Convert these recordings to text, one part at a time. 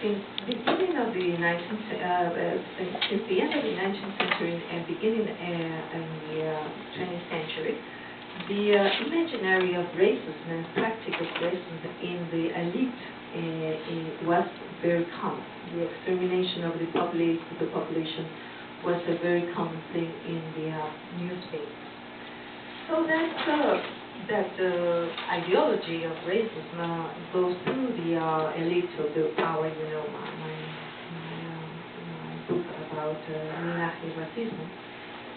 since the beginning of the 19th, since the end of the 19th century and beginning in the 20th century, the imaginary of racism and practice of racism in the elite was very common. The extermination of the population was a very common thing in the newspapers. So that ideology of racism goes through the elite of the power. You know, my book about racism,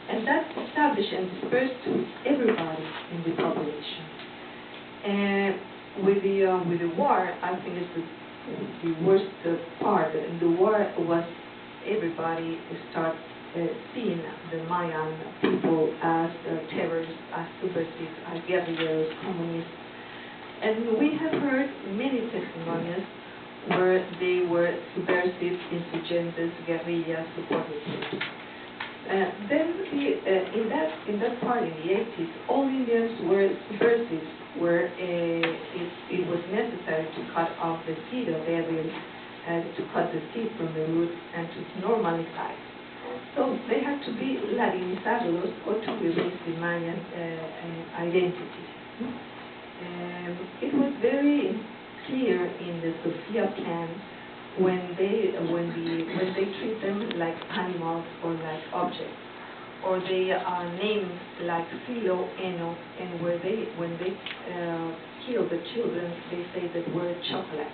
and that's established and dispersed to everybody in the population. And with the war, I think it's the worst part. And the war was everybody start seeing the Mayan people as terrorists, as subversives, as guerrillas, communists. And we have heard many testimonies where they were subversive, insurgentes, guerrillas, supporters. Then in that part in the 80s, all Indians were subversives, where it was necessary to cut off the seed of evil, to cut the seed from the root, and to normalize. So they had to be Latinizados or to erase the Mayan identity. It was very clear in the Sophia plan when they treat them like animals or like objects, or they are named like Philo, Eno, and when they kill the children, they say that we're chocolate.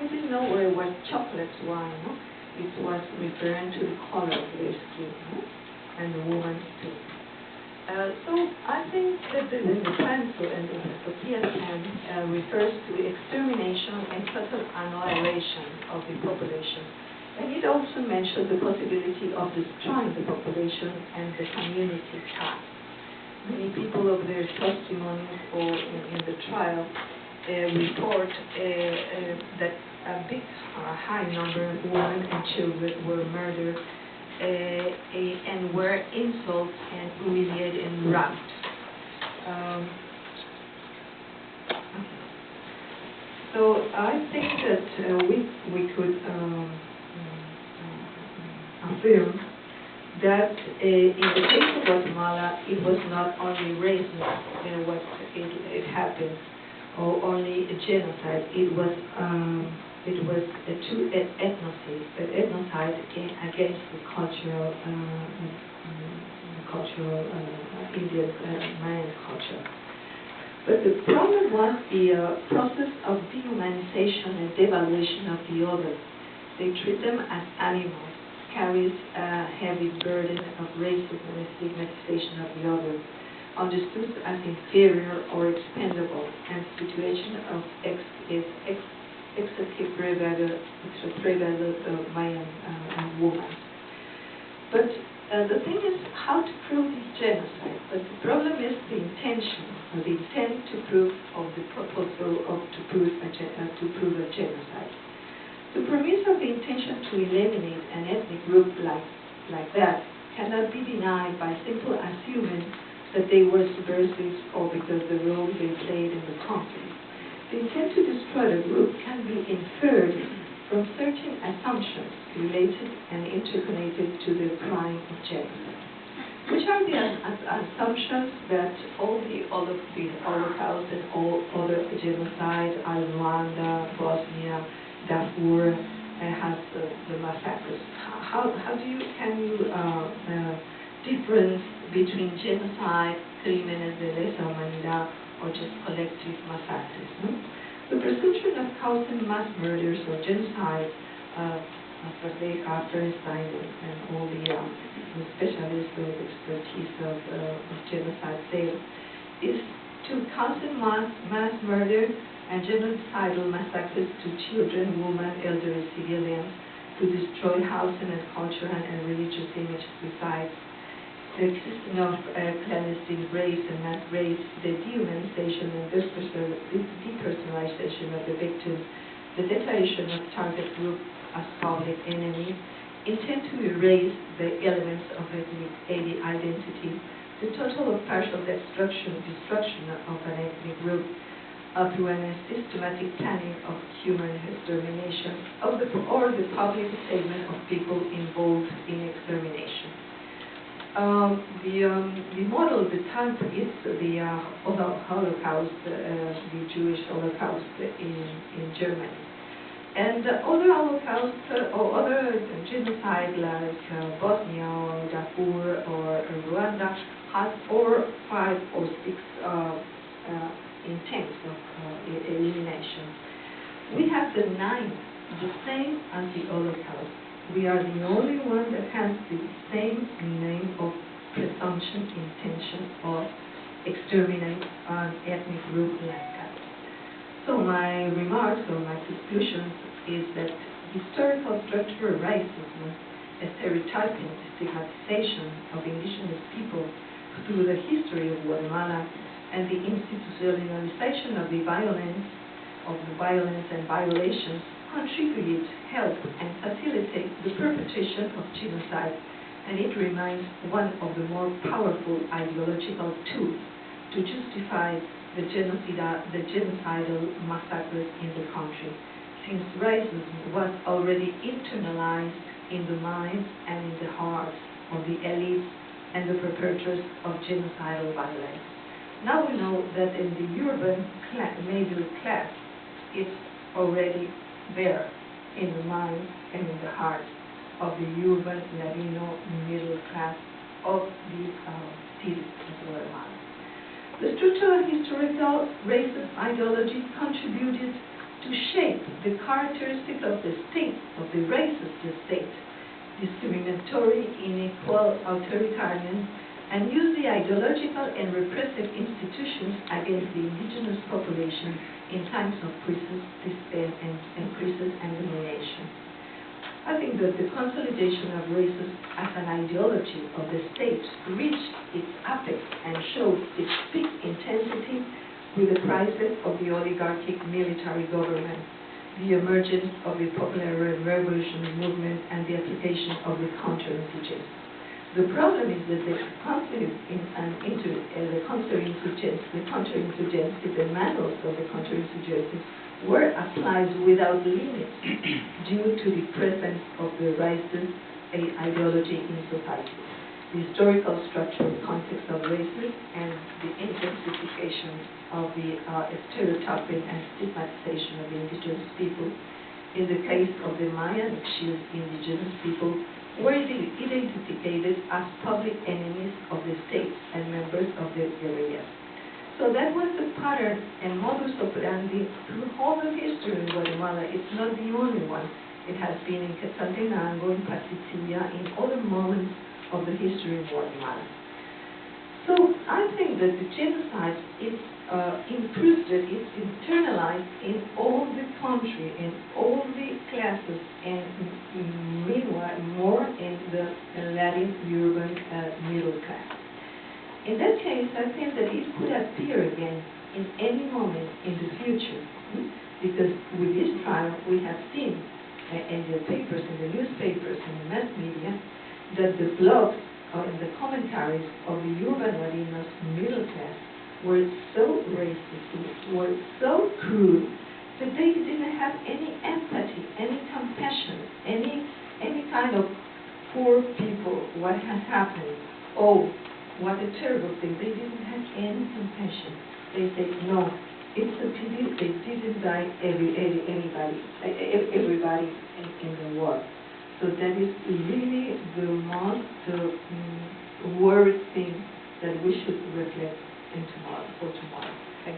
I didn't know what chocolates were. No? It was referring to the color of their skin, no? And the woman's too. So I think that the plan and the Sophia plan refers to the extermination and total annihilation of the population. And it also mentions the possibility of destroying the population and the community ties. Many people of their testimonies or in the trial report that a big, high number of women and children were murdered and were insulted and humiliated and raped. So I think that we could affirm that in the case of Guatemala, it was not only racism what it happened, or only a genocide. It was an ethnocide against the cultural Indian Mayan culture. But the problem was the process of dehumanization and devaluation of the other. They treat them as animals, carries a heavy burden of racism and stigmatization of the other, understood as inferior or expendable, and situation of excessive prevalence of Mayan women. But the thing is how to prove this genocide. But the problem is the intention, or the intent to prove of the proposal of to prove a genocide. The premise of the intention to eliminate an ethnic group like that cannot be denied by simple assuming that they were subversives or because the role they played in the conflict. The intent to destroy the group can be inferred from certain assumptions related and interconnected to the crime of genocide. Which are the assumptions that all of the Holocaust and all other genocides, Rwanda, Bosnia, Darfur, has the massacres? Can you difference between genocide, crímenes de lesa humanidad, or just collective massacres? No? The presumption of causing mass murders or genocide, as they have Bernstein and all the specialists or expertise of genocide say, is to cause mass murder and genocidal massacres to children, women, elderly civilians, to destroy housing and cultural and religious images besides the existing of clandestine race and mass race, the dehumanization and depersonalization of the victims, the declaration of target group as public enemy, intend to erase the elements of ethnic identity, the total or partial destruction of an ethnic group, through a systematic planning of human extermination, or or the public statement of people involved in extermination. The model, the type is the Holocaust, the Jewish Holocaust in Germany. And other Holocausts or other genocide like Bosnia or Darfur or Rwanda has 4, 5, or 6 intents of elimination. We have the 9, the same as the Holocaust. We are the only one that has the same name of presumption, intention of exterminate an ethnic group like that. So my remarks or my conclusions is that historical structural racism, a stereotyping, stigmatization of indigenous people through the history of Guatemala, and the institutionalization of the violence and violations contribute, help, and facilitate the perpetration of genocide, and it remains one of the more powerful ideological tools to justify the genocidal massacres in the country, since racism was already internalized in the minds and in the hearts of the elites and the perpetrators of genocidal violence. Now we know that in the urban middle class, it's already there in the minds and in the hearts of the urban Latino middle class of the cities of Guatemala. The structural historical racist ideology contributed to shape the characteristics of the state, of the racist state, discriminatory, unequal, authoritarian, and use the ideological and repressive institutions against the indigenous population in times of crisis and crisis and elimination. I think that the consolidation of racism as an ideology of the state reached its apex and showed its peak intensity with the crisis of the oligarchic military government, the emergence of the popular revolutionary movement, and the application of the counterinsurgency. The problem is that the counterinsurgency, the manuals of the counterinsurgency, were applied without limits due to the presence of the racist ideology in society, the historical structural context of racism, and the intensification of the stereotyping and stigmatization of the indigenous people. In the case of the Mayan indigenous people, were identified as public enemies of the state and members of the guerrillas. So that was the pattern and modus operandi through all the history in Guatemala. It's not the only one. It has been in Quetzaltenango, in Patsitsilla, in other moments of the history of Guatemala. So I think that the genocide is incrusted, it's internalized in all the country, in all the classes, and meanwhile more in the Latin urban middle class. In that case, I think that it could appear again in any moment in the future, because with this trial we have seen in the papers, in the newspapers, in the mass media, that the blogs or in the commentaries of the urban Latinos middle class were so racist, were so cruel, that they didn't have any empathy, any compassion, any kind of poor people, what has happened, oh, what a terrible thing. They didn't have any compassion. They said, no, it's a pity they didn't die everybody in the world. So that is really the most worried thing that we should reflect in tomorrow, for tomorrow. Thank you.